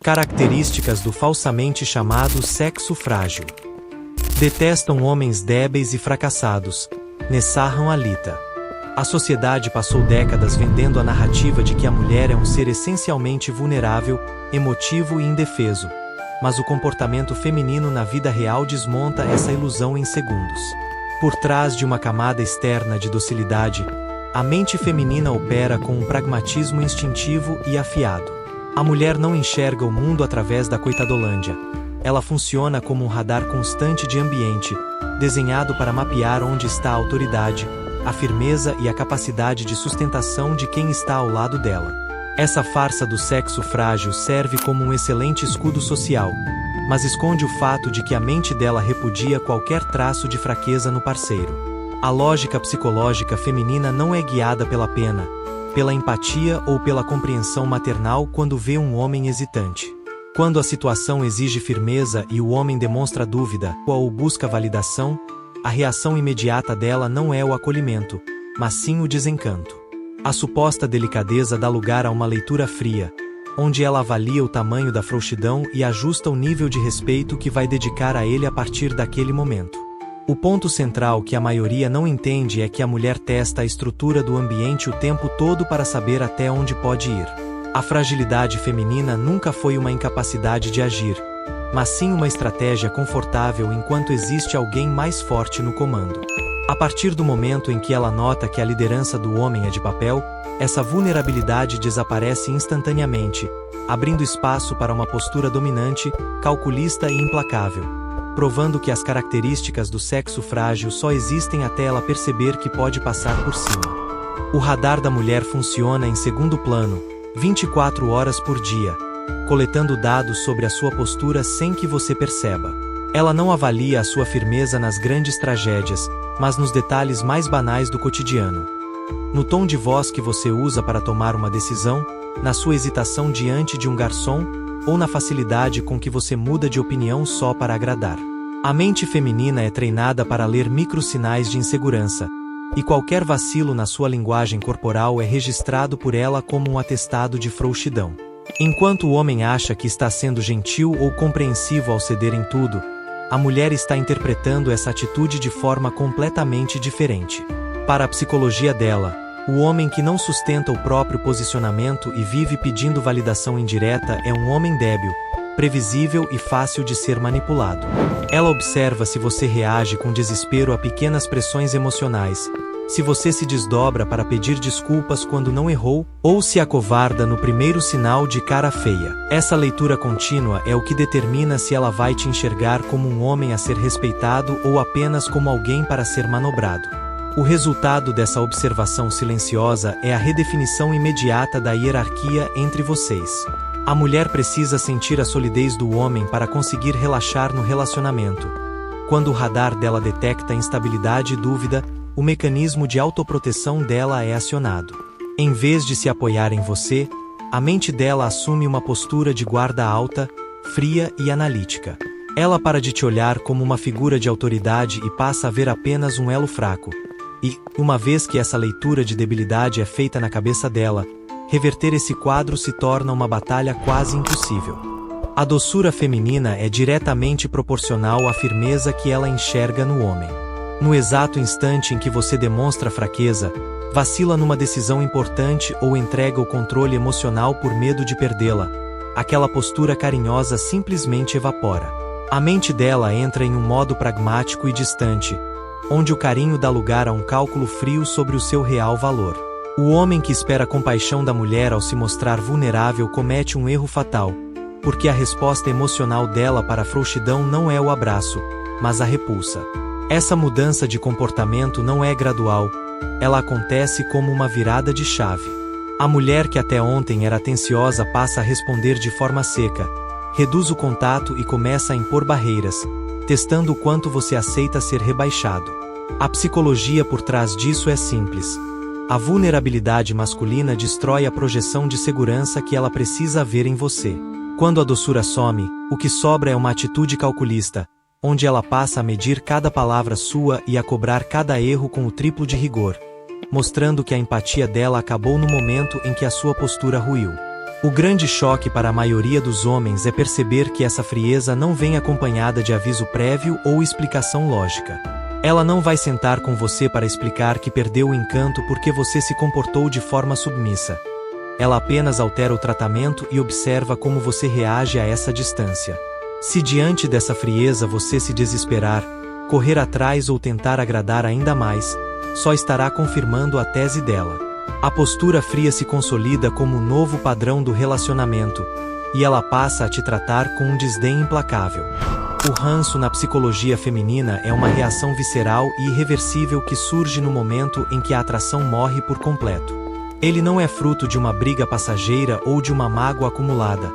Características do falsamente chamado sexo frágil. Detestam homens débeis e fracassados. Nessarram Alita. A sociedade passou décadas vendendo a narrativa de que a mulher é um ser essencialmente vulnerável, emotivo e indefeso. Mas o comportamento feminino na vida real desmonta essa ilusão em segundos. Por trás de uma camada externa de docilidade, a mente feminina opera com um pragmatismo instintivo e afiado. A mulher não enxerga o mundo através da coitadolândia. Ela funciona como um radar constante de ambiente, desenhado para mapear onde está a autoridade, a firmeza e a capacidade de sustentação de quem está ao lado dela. Essa farsa do sexo frágil serve como um excelente escudo social, mas esconde o fato de que a mente dela repudia qualquer traço de fraqueza no parceiro. A lógica psicológica feminina não é guiada pela pena, pela empatia ou pela compreensão maternal quando vê um homem hesitante. Quando a situação exige firmeza e o homem demonstra dúvida ou busca validação, a reação imediata dela não é o acolhimento, mas sim o desencanto. A suposta delicadeza dá lugar a uma leitura fria, onde ela avalia o tamanho da frouxidão e ajusta o nível de respeito que vai dedicar a ele a partir daquele momento. O ponto central que a maioria não entende é que a mulher testa a estrutura do ambiente o tempo todo para saber até onde pode ir. A fragilidade feminina nunca foi uma incapacidade de agir, mas sim uma estratégia confortável enquanto existe alguém mais forte no comando. A partir do momento em que ela nota que a liderança do homem é de papel, essa vulnerabilidade desaparece instantaneamente, abrindo espaço para uma postura dominante, calculista e implacável, provando que as características do sexo frágil só existem até ela perceber que pode passar por cima. O radar da mulher funciona em segundo plano, 24 horas por dia, coletando dados sobre a sua postura sem que você perceba. Ela não avalia a sua firmeza nas grandes tragédias, mas nos detalhes mais banais do cotidiano. No tom de voz que você usa para tomar uma decisão, na sua hesitação diante de um garçom, ou na facilidade com que você muda de opinião só para agradar. A mente feminina é treinada para ler microsinais de insegurança, e qualquer vacilo na sua linguagem corporal é registrado por ela como um atestado de frouxidão. Enquanto o homem acha que está sendo gentil ou compreensivo ao ceder em tudo, a mulher está interpretando essa atitude de forma completamente diferente. Para a psicologia dela, o homem que não sustenta o próprio posicionamento e vive pedindo validação indireta é um homem débil, previsível e fácil de ser manipulado. Ela observa se você reage com desespero a pequenas pressões emocionais, se você se desdobra para pedir desculpas quando não errou, ou se acovarda no primeiro sinal de cara feia. Essa leitura contínua é o que determina se ela vai te enxergar como um homem a ser respeitado ou apenas como alguém para ser manobrado. O resultado dessa observação silenciosa é a redefinição imediata da hierarquia entre vocês. A mulher precisa sentir a solidez do homem para conseguir relaxar no relacionamento. Quando o radar dela detecta instabilidade e dúvida, o mecanismo de autoproteção dela é acionado. Em vez de se apoiar em você, a mente dela assume uma postura de guarda alta, fria e analítica. Ela para de te olhar como uma figura de autoridade e passa a ver apenas um elo fraco. E, uma vez que essa leitura de debilidade é feita na cabeça dela, reverter esse quadro se torna uma batalha quase impossível. A doçura feminina é diretamente proporcional à firmeza que ela enxerga no homem. No exato instante em que você demonstra fraqueza, vacila numa decisão importante ou entrega o controle emocional por medo de perdê-la, aquela postura carinhosa simplesmente evapora. A mente dela entra em um modo pragmático e distante, onde o carinho dá lugar a um cálculo frio sobre o seu real valor. O homem que espera a compaixão da mulher ao se mostrar vulnerável comete um erro fatal, porque a resposta emocional dela para a frouxidão não é o abraço, mas a repulsa. Essa mudança de comportamento não é gradual, ela acontece como uma virada de chave. A mulher que até ontem era atenciosa passa a responder de forma seca, reduz o contato e começa a impor barreiras, testando o quanto você aceita ser rebaixado. A psicologia por trás disso é simples. A vulnerabilidade masculina destrói a projeção de segurança que ela precisa ver em você. Quando a doçura some, o que sobra é uma atitude calculista, onde ela passa a medir cada palavra sua e a cobrar cada erro com o triplo de rigor, mostrando que a empatia dela acabou no momento em que a sua postura ruiu. O grande choque para a maioria dos homens é perceber que essa frieza não vem acompanhada de aviso prévio ou explicação lógica. Ela não vai sentar com você para explicar que perdeu o encanto porque você se comportou de forma submissa. Ela apenas altera o tratamento e observa como você reage a essa distância. Se diante dessa frieza você se desesperar, correr atrás ou tentar agradar ainda mais, só estará confirmando a tese dela. A postura fria se consolida como o novo padrão do relacionamento, e ela passa a te tratar com um desdém implacável. O ranço na psicologia feminina é uma reação visceral e irreversível que surge no momento em que a atração morre por completo. Ele não é fruto de uma briga passageira ou de uma mágoa acumulada,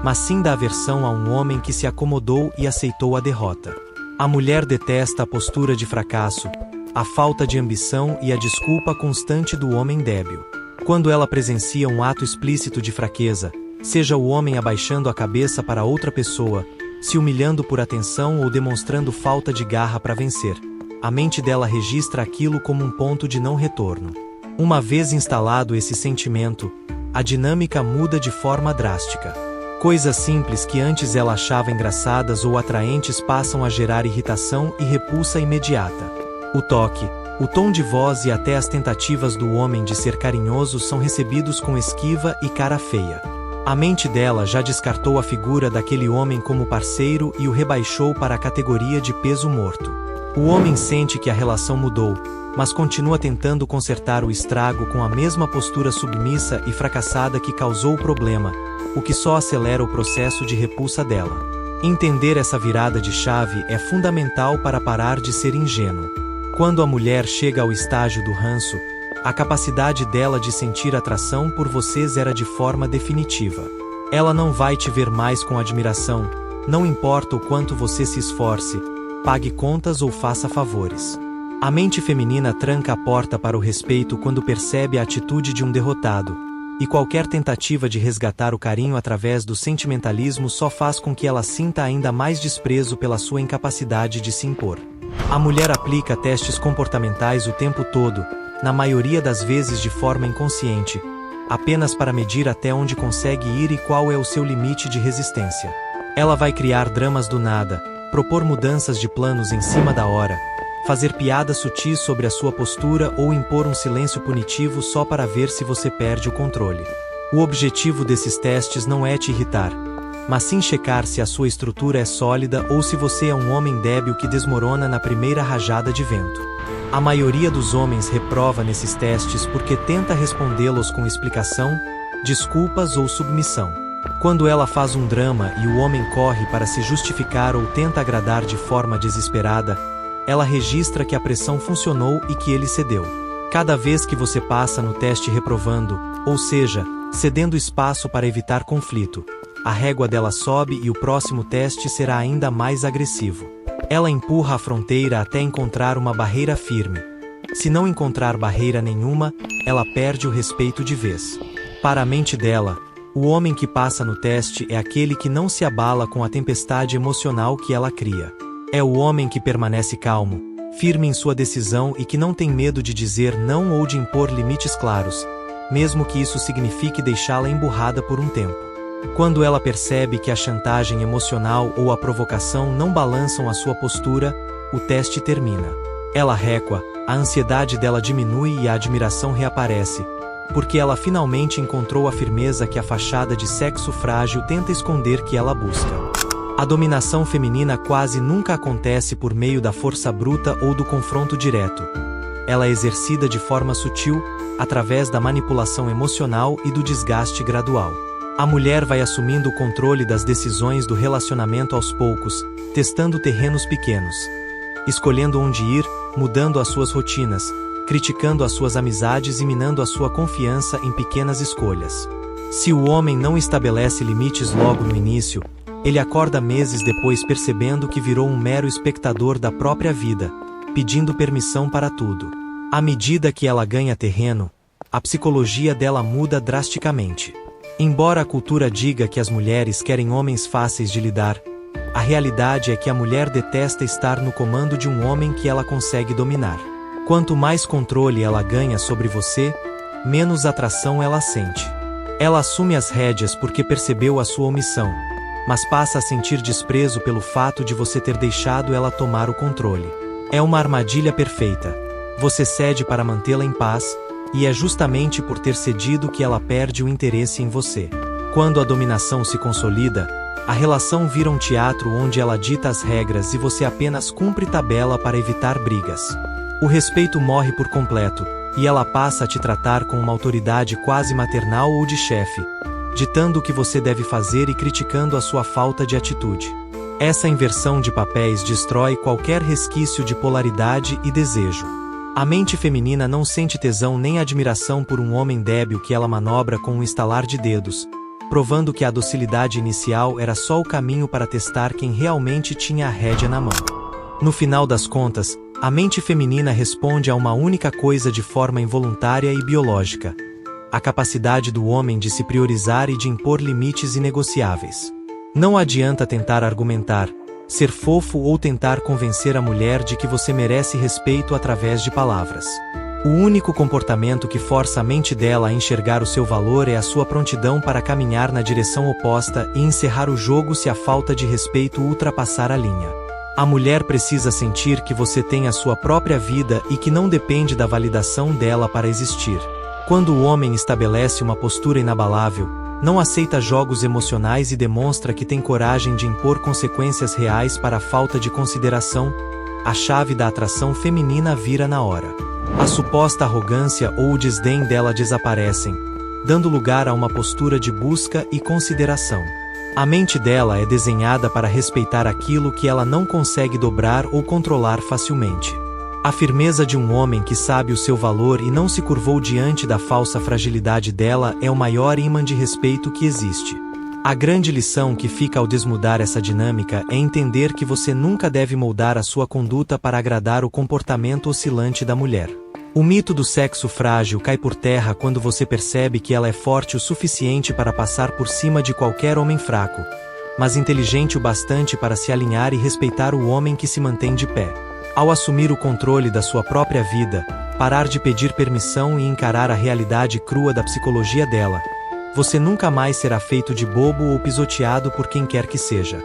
mas sim da aversão a um homem que se acomodou e aceitou a derrota. A mulher detesta a postura de fracasso, a falta de ambição e a desculpa constante do homem débil. Quando ela presencia um ato explícito de fraqueza, seja o homem abaixando a cabeça para outra pessoa, se humilhando por atenção ou demonstrando falta de garra para vencer, a mente dela registra aquilo como um ponto de não retorno. Uma vez instalado esse sentimento, a dinâmica muda de forma drástica. Coisas simples que antes ela achava engraçadas ou atraentes passam a gerar irritação e repulsa imediata. O toque, o tom de voz e até as tentativas do homem de ser carinhoso são recebidos com esquiva e cara feia. A mente dela já descartou a figura daquele homem como parceiro e o rebaixou para a categoria de peso morto. O homem sente que a relação mudou, mas continua tentando consertar o estrago com a mesma postura submissa e fracassada que causou o problema, o que só acelera o processo de repulsa dela. Entender essa virada de chave é fundamental para parar de ser ingênuo. Quando a mulher chega ao estágio do ranço, a capacidade dela de sentir atração por você zera de forma definitiva. Ela não vai te ver mais com admiração, não importa o quanto você se esforce, pague contas ou faça favores. A mente feminina tranca a porta para o respeito quando percebe a atitude de um derrotado, e qualquer tentativa de resgatar o carinho através do sentimentalismo só faz com que ela sinta ainda mais desprezo pela sua incapacidade de se impor. A mulher aplica testes comportamentais o tempo todo, na maioria das vezes de forma inconsciente, apenas para medir até onde consegue ir e qual é o seu limite de resistência. Ela vai criar dramas do nada, propor mudanças de planos em cima da hora, fazer piadas sutis sobre a sua postura ou impor um silêncio punitivo só para ver se você perde o controle. O objetivo desses testes não é te irritar, mas sim checar se a sua estrutura é sólida ou se você é um homem débil que desmorona na primeira rajada de vento. A maioria dos homens reprova nesses testes porque tenta respondê-los com explicação, desculpas ou submissão. Quando ela faz um drama e o homem corre para se justificar ou tenta agradar de forma desesperada, ela registra que a pressão funcionou e que ele cedeu. Cada vez que você passa no teste reprovando, ou seja, cedendo espaço para evitar conflito, a régua dela sobe e o próximo teste será ainda mais agressivo. Ela empurra a fronteira até encontrar uma barreira firme. Se não encontrar barreira nenhuma, ela perde o respeito de vez. Para a mente dela, o homem que passa no teste é aquele que não se abala com a tempestade emocional que ela cria. É o homem que permanece calmo, firme em sua decisão e que não tem medo de dizer não ou de impor limites claros, mesmo que isso signifique deixá-la emburrada por um tempo. Quando ela percebe que a chantagem emocional ou a provocação não balançam a sua postura, o teste termina. Ela recua, a ansiedade dela diminui e a admiração reaparece, porque ela finalmente encontrou a firmeza que a fachada de sexo frágil tenta esconder que ela busca. A dominação feminina quase nunca acontece por meio da força bruta ou do confronto direto. Ela é exercida de forma sutil, através da manipulação emocional e do desgaste gradual. A mulher vai assumindo o controle das decisões do relacionamento aos poucos, testando terrenos pequenos, escolhendo onde ir, mudando as suas rotinas, criticando as suas amizades e minando a sua confiança em pequenas escolhas. Se o homem não estabelece limites logo no início, ele acorda meses depois percebendo que virou um mero espectador da própria vida, pedindo permissão para tudo. À medida que ela ganha terreno, a psicologia dela muda drasticamente. Embora a cultura diga que as mulheres querem homens fáceis de lidar, a realidade é que a mulher detesta estar no comando de um homem que ela consegue dominar. Quanto mais controle ela ganha sobre você, menos atração ela sente. Ela assume as rédeas porque percebeu a sua omissão, mas passa a sentir desprezo pelo fato de você ter deixado ela tomar o controle. É uma armadilha perfeita. Você cede para mantê-la em paz, e é justamente por ter cedido que ela perde o interesse em você. Quando a dominação se consolida, a relação vira um teatro onde ela dita as regras e você apenas cumpre tabela para evitar brigas. O respeito morre por completo, e ela passa a te tratar com uma autoridade quase maternal ou de chefe, ditando o que você deve fazer e criticando a sua falta de atitude. Essa inversão de papéis destrói qualquer resquício de polaridade e desejo. A mente feminina não sente tesão nem admiração por um homem débil que ela manobra com um estalar de dedos, provando que a docilidade inicial era só o caminho para testar quem realmente tinha a rédea na mão. No final das contas, a mente feminina responde a uma única coisa de forma involuntária e biológica: a capacidade do homem de se priorizar e de impor limites inegociáveis. Não adianta tentar argumentar, ser fofo ou tentar convencer a mulher de que você merece respeito através de palavras. O único comportamento que força a mente dela a enxergar o seu valor é a sua prontidão para caminhar na direção oposta e encerrar o jogo se a falta de respeito ultrapassar a linha. A mulher precisa sentir que você tem a sua própria vida e que não depende da validação dela para existir. Quando o homem estabelece uma postura inabalável, não aceita jogos emocionais e demonstra que tem coragem de impor consequências reais para a falta de consideração, a chave da atração feminina vira na hora. A suposta arrogância ou o desdém dela desaparecem, dando lugar a uma postura de busca e consideração. A mente dela é desenhada para respeitar aquilo que ela não consegue dobrar ou controlar facilmente. A firmeza de um homem que sabe o seu valor e não se curvou diante da falsa fragilidade dela é o maior ímã de respeito que existe. A grande lição que fica ao desmudar essa dinâmica é entender que você nunca deve moldar a sua conduta para agradar o comportamento oscilante da mulher. O mito do sexo frágil cai por terra quando você percebe que ela é forte o suficiente para passar por cima de qualquer homem fraco, mas inteligente o bastante para se alinhar e respeitar o homem que se mantém de pé. Ao assumir o controle da sua própria vida, parar de pedir permissão e encarar a realidade crua da psicologia dela, você nunca mais será feito de bobo ou pisoteado por quem quer que seja.